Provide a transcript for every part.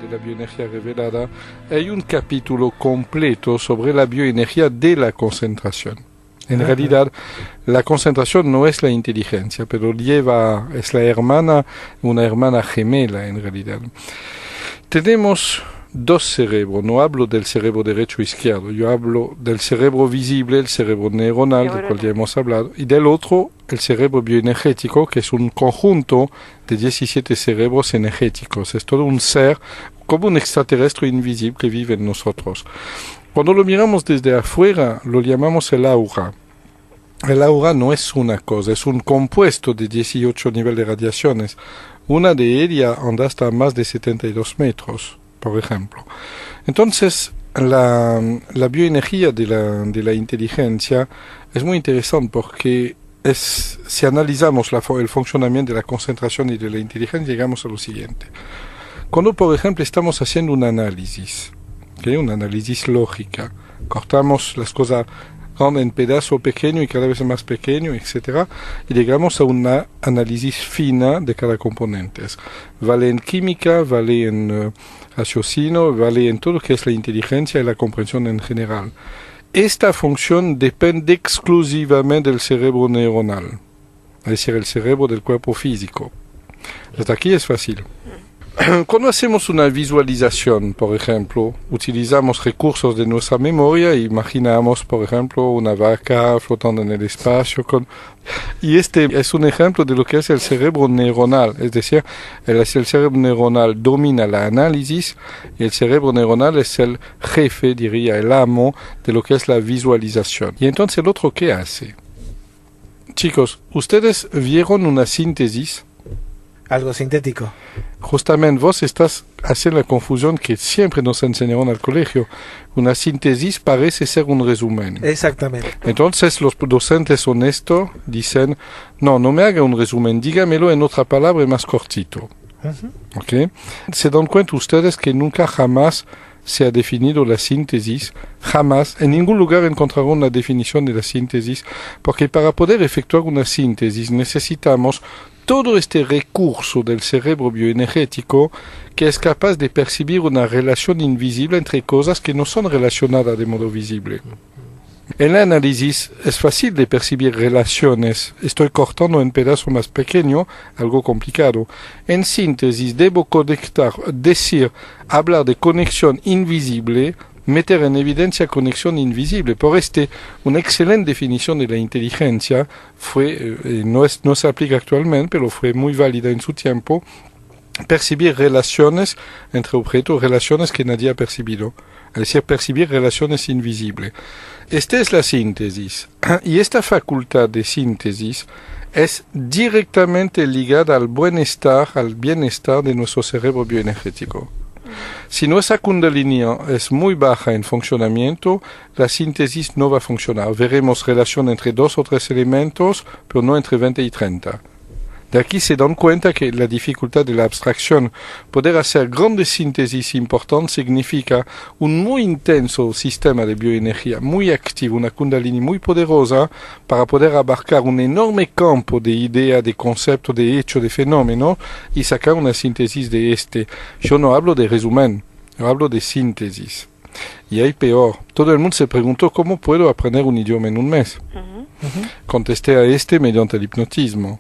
de la bioenergía revelada, hay un capítulo completo sobre la bioenergía de la concentración. En realidad, la concentración no es la inteligencia, pero es una hermana gemela en realidad. Tenemos dos cerebros, no hablo del cerebro derecho o izquierdo, yo hablo del cerebro visible, el cerebro neuronal, del cual ya hemos hablado, y del otro, el cerebro bioenergético, que es un conjunto de 17 cerebros energéticos. Es todo un ser, como un extraterrestre invisible que vive en nosotros. Cuando lo miramos desde afuera, lo llamamos el aura. El aura no es una cosa, es un compuesto de 18 niveles de radiaciones. Una de ellas anda hasta más de 72 metros. Por ejemplo. Entonces, la bioenergía de la inteligencia es muy interesante porque si analizamos el funcionamiento de la concentración y de la inteligencia, llegamos a lo siguiente. Cuando, por ejemplo, estamos haciendo un análisis lógica, cortamos las cosas en pedazo pequeño y cada vez más pequeño, etc. Y llegamos a una análisis fina de cada componente. Vale en química, vale en raciocinio, vale en todo lo que es la inteligencia y la comprensión en general. Esta función depende exclusivamente del cerebro neuronal, es decir, el cerebro del cuerpo físico. Hasta aquí es fácil. Cuando hacemos una visualización, por ejemplo, utilizamos recursos de nuestra memoria, imaginamos, por ejemplo, una vaca flotando en el espacio, y este es un ejemplo de lo que es el cerebro neuronal, es decir, el cerebro neuronal domina el análisis, y el cerebro neuronal es el jefe, diría, el amo de lo que es la visualización. Y entonces el otro, ¿qué hace? Chicos, ¿ustedes vieron una síntesis? Algo sintético. Justamente vos estás haciendo la confusión que siempre nos enseñaron al colegio. Una síntesis parece ser un resumen. Exactamente. Entonces los docentes honestos dicen, no me haga un resumen, dígamelo en otra palabra más cortito. ¿Okay? Se dan cuenta ustedes que nunca jamás se ha definido la síntesis, jamás, en ningún lugar encontrarán una definición de la síntesis, porque para poder efectuar una síntesis necesitamos todo este recurso del cerebro bioenergético que es capaz de percibir una relación invisible entre cosas que no son relacionadas de modo visible. En el análisis es fácil de percibir relaciones. Estoy cortando en pedazo más pequeño, algo complicado. En síntesis debo hablar de conexión invisible, meter en evidencia conexión invisible. Por una excelente definición de la inteligencia no se aplica actualmente, pero fue muy válida en su tiempo, percibir relaciones entre objetos, relaciones que nadie ha percibido. Es decir, percibir relaciones invisibles. Esta es la síntesis. Y esta facultad de síntesis es directamente ligada al bienestar de nuestro cerebro bioenergético. Si nuestra kundalini es muy baja en funcionamiento, la síntesis no va a funcionar. Veremos relación entre 2 o 3 elementos, pero no entre 20 y 30. De aquí se dan cuenta que la dificultad de la abstracción, poder hacer grandes síntesis importantes, significa un muy intenso sistema de bioenergía, muy activo, una kundalini muy poderosa para poder abarcar un enorme campo de ideas, de conceptos, de hechos, de fenómenos y sacar una síntesis de este. Yo no hablo de resumen, yo hablo de síntesis. Y hay peor. Todo el mundo se preguntó cómo puedo aprender un idioma en un mes. Contesté a mediante el hipnotismo.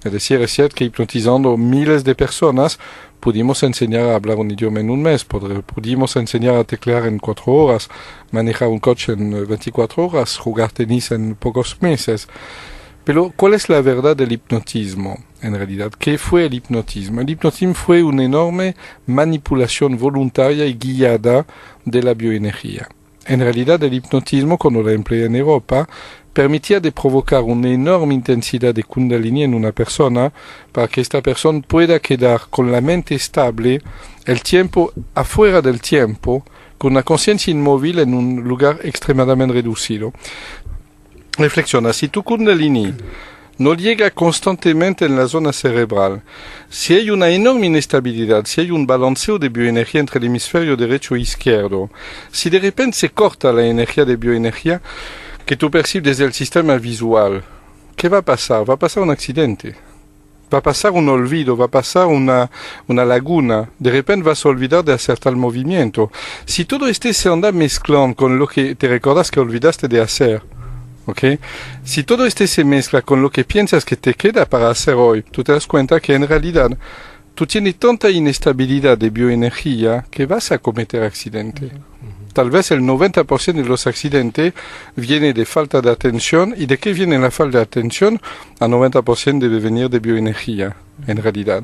Es decir, es cierto que hipnotizando miles de personas pudimos enseñar a hablar un idioma en un mes, pudimos enseñar a teclear en 4 horas, manejar un coche en 24 horas, jugar tenis en pocos meses. Pero, ¿cuál es la verdad del hipnotismo? En realidad, ¿qué fue el hipnotismo? El hipnotismo fue una enorme manipulación voluntaria y guiada de la bioenergía. En realidad, el hipnotismo, cuando lo empleé en Europa, permitía de provocar una enorme intensidad de kundalini en una persona para que esta persona pueda quedar con la mente estable, el tiempo afuera del tiempo, con una conciencia inmóvil en un lugar extremadamente reducido. Reflexiona, si tu kundalini no llega constantemente en la zona cerebral, si hay una enorme inestabilidad, si hay un balanceo de bioenergía entre el hemisferio derecho e izquierdo, si de repente se corta la energía de bioenergía que tú percibes desde el sistema visual, ¿qué va a pasar? Va a pasar un accidente. Va a pasar un olvido, va a pasar una laguna. De repente vas a olvidar de hacer tal movimiento. Si todo este se anda mezclando con lo que te recuerdas que olvidaste de hacer, ¿ok? Si todo este se mezcla con lo que piensas que te queda para hacer hoy, tú te das cuenta que en realidad tú tienes tanta inestabilidad de bioenergía que vas a cometer accidente. Tal vez el 90% de los accidentes viene de falta de atención. ¿Y de qué viene la falta de atención? A 90% debe venir de bioenergía, en realidad.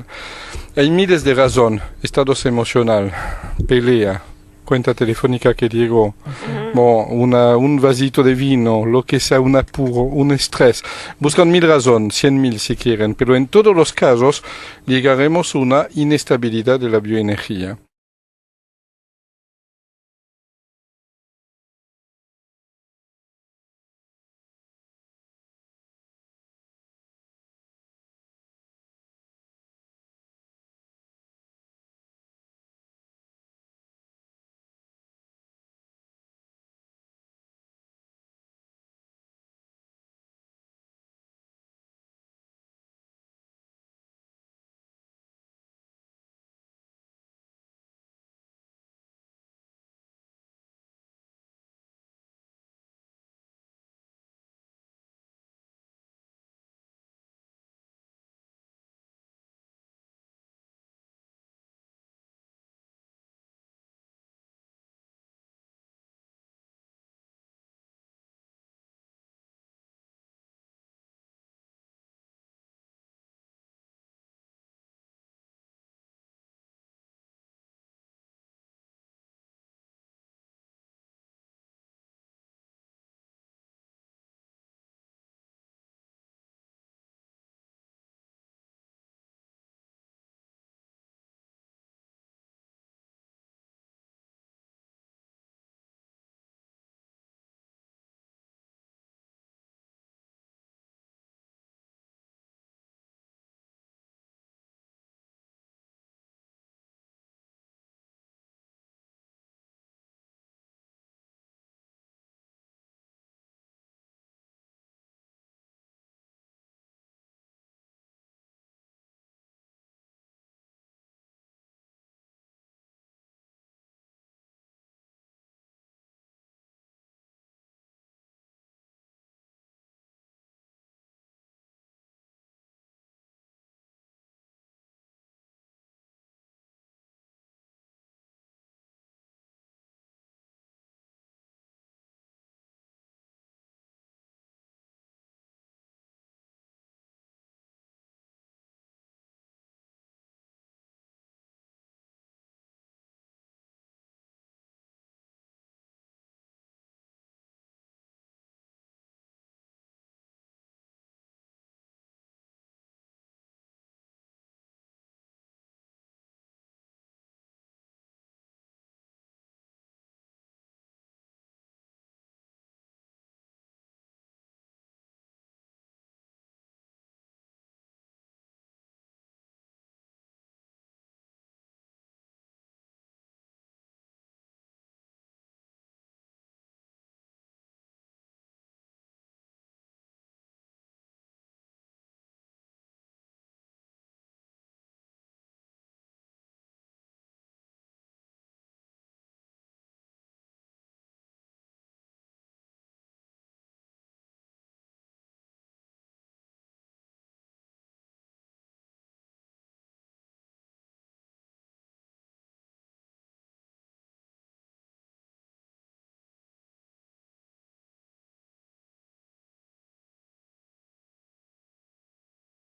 Hay miles de razones. Estados emocionales, pelea, cuenta telefónica que llegó, un vasito de vino, lo que sea, un apuro, un estrés. Buscan 1000 razones, 100.000 si quieren, pero en todos los casos llegaremos a una inestabilidad de la bioenergía.